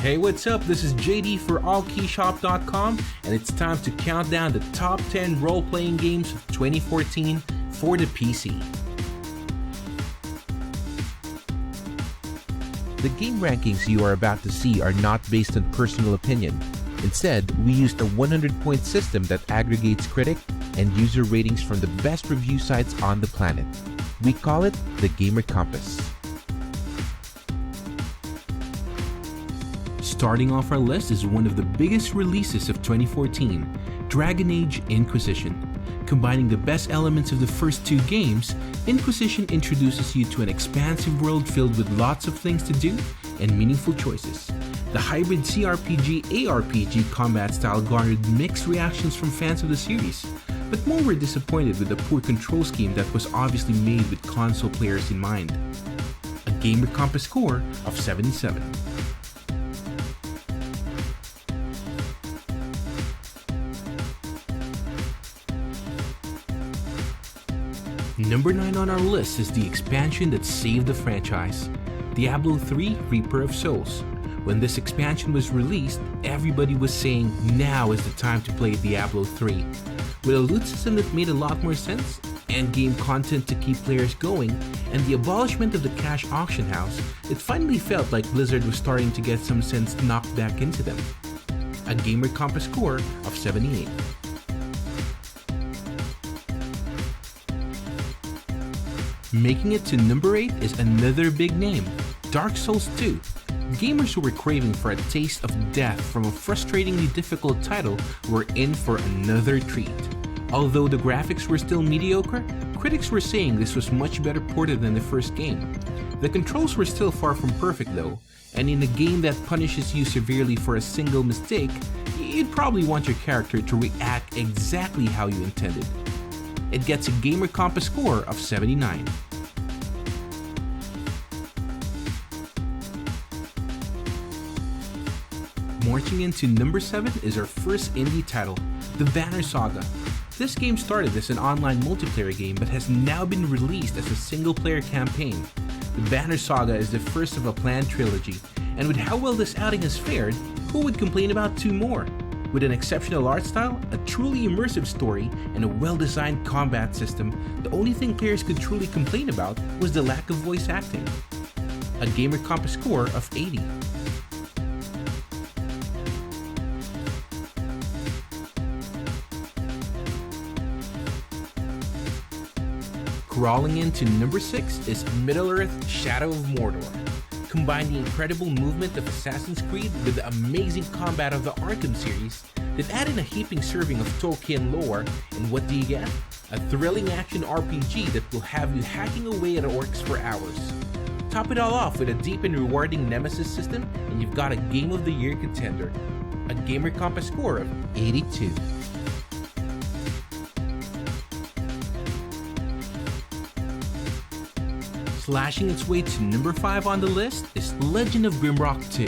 Hey, what's up? This is JD for allkeyshop.com, and it's time to count down the top 10 role-playing games of 2014 for the PC. The game rankings you are about to see are not based on personal opinion. Instead, we used a 100-point system that aggregates critic and user ratings from the best review sites on the planet. We call it the Gamer Compass. Starting off our list is one of the biggest releases of 2014, Dragon Age Inquisition. Combining the best elements of the first two games, Inquisition introduces you to an expansive world filled with lots of things to do and meaningful choices. The hybrid CRPG-ARPG combat style garnered mixed reactions from fans of the series, but more were disappointed with the poor control scheme that was obviously made with console players in mind. A Gamer Compass score of 77. Number 9 on our list is the expansion that saved the franchise, Diablo 3 Reaper of Souls. When this expansion was released, everybody was saying now is the time to play Diablo 3. With a loot system that made a lot more sense, endgame content to keep players going, and the abolishment of the cash auction house, it finally felt like Blizzard was starting to get some sense knocked back into them. A Gamer Compass score of 78. Making it to number 8 is another big name, Dark Souls 2. Gamers who were craving for a taste of death from a frustratingly difficult title were in for another treat. Although the graphics were still mediocre, critics were saying this was much better ported than the first game. The controls were still far from perfect though, and in a game that punishes you severely for a single mistake, you'd probably want your character to react exactly how you intended. It gets a Gamer Compass score of 79. Marching into number 7 is our first indie title, The Banner Saga. This game started as an online multiplayer game but has now been released as a single-player campaign. The Banner Saga is the first of a planned trilogy, and with how well this outing has fared, who would complain about 2 more? With an exceptional art style, a truly immersive story, and a well-designed combat system, the only thing players could truly complain about was the lack of voice acting. A Gamer Compass score of 80. Crawling into number 6 is Middle-earth: Shadow of Mordor. Combine the incredible movement of Assassin's Creed with the amazing combat of the Arkham series, then add in a heaping serving of Tolkien lore, and what do you get? A thrilling action RPG that will have you hacking away at orcs for hours. Top it all off with a deep and rewarding Nemesis system, and you've got a Game of the Year contender. A Gamer Compass score of 82. Slashing its way to number 5 on the list is Legend of Grimrock 2.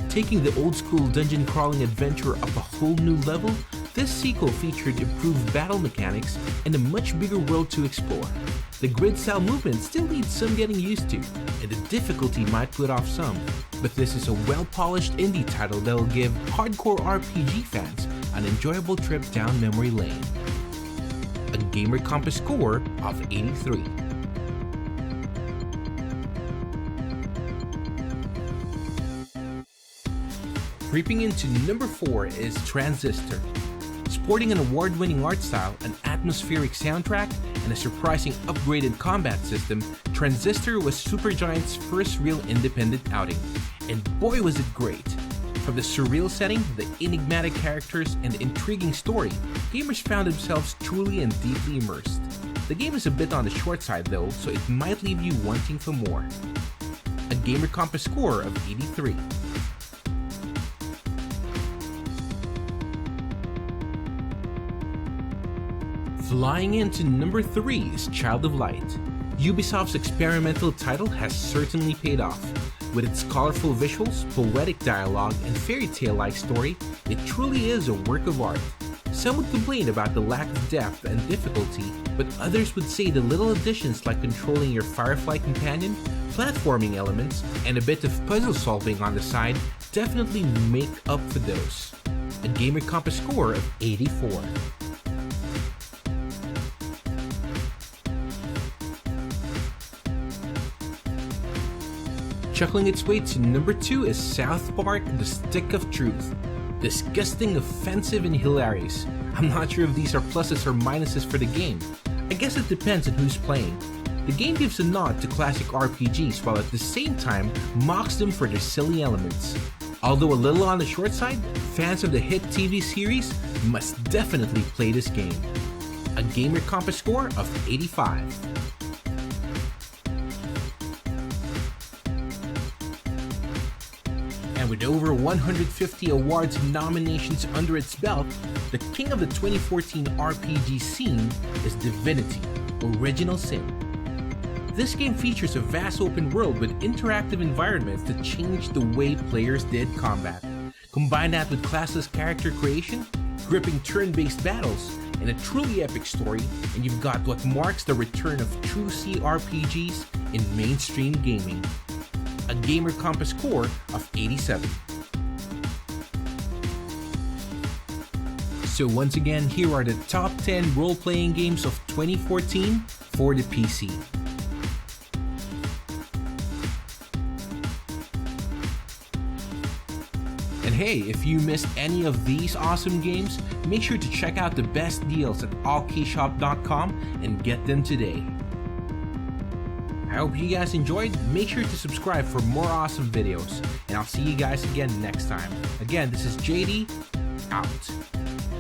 Taking the old-school dungeon crawling adventure up a whole new level, this sequel featured improved battle mechanics and a much bigger world to explore. The grid-style movement still needs some getting used to, and the difficulty might put off some, but this is a well-polished indie title that'll give hardcore RPG fans an enjoyable trip down memory lane. A Gamer Compass score of 83. Creeping into number 4 is Transistor. Sporting an award-winning art style, an atmospheric soundtrack, and a surprising upgraded combat system, Transistor was Supergiant's first real independent outing. And boy was it great! From the surreal setting, the enigmatic characters, and the intriguing story, gamers found themselves truly and deeply immersed. The game is a bit on the short side though, so it might leave you wanting for more. A Gamer Compass score of 83. Flying into number 3 is Child of Light. Ubisoft's experimental title has certainly paid off. With its colorful visuals, poetic dialogue, and fairy tale-like story, it truly is a work of art. Some would complain about the lack of depth and difficulty, but others would say the little additions like controlling your Firefly companion, platforming elements, and a bit of puzzle solving on the side definitely make up for those. A Gamer Compass score of 84. Chuckling its way to number 2 is South Park: The Stick of Truth. Disgusting, offensive, and hilarious. I'm not sure if these are pluses or minuses for the game. I guess it depends on who's playing. The game gives a nod to classic RPGs while at the same time mocks them for their silly elements. Although a little on the short side, fans of the hit TV series must definitely play this game. A Gamer Compass score of 85. And with over 150 awards and nominations under its belt, the king of the 2014 RPG scene is Divinity: Original Sin. This game features a vast open world with interactive environments that change the way players did combat. Combine that with classless character creation, gripping turn-based battles, and a truly epic story, and you've got what marks the return of true CRPGs in mainstream gaming. A Gamer Compass score of 87. So once again, here are the top 10 role-playing games of 2014 for the PC. And hey, if you missed any of these awesome games, make sure to check out the best deals at allkeyshop.com and get them today. I hope you guys enjoyed. Make sure to subscribe for more awesome videos, and I'll see you guys again next time. Again, this is JD, out.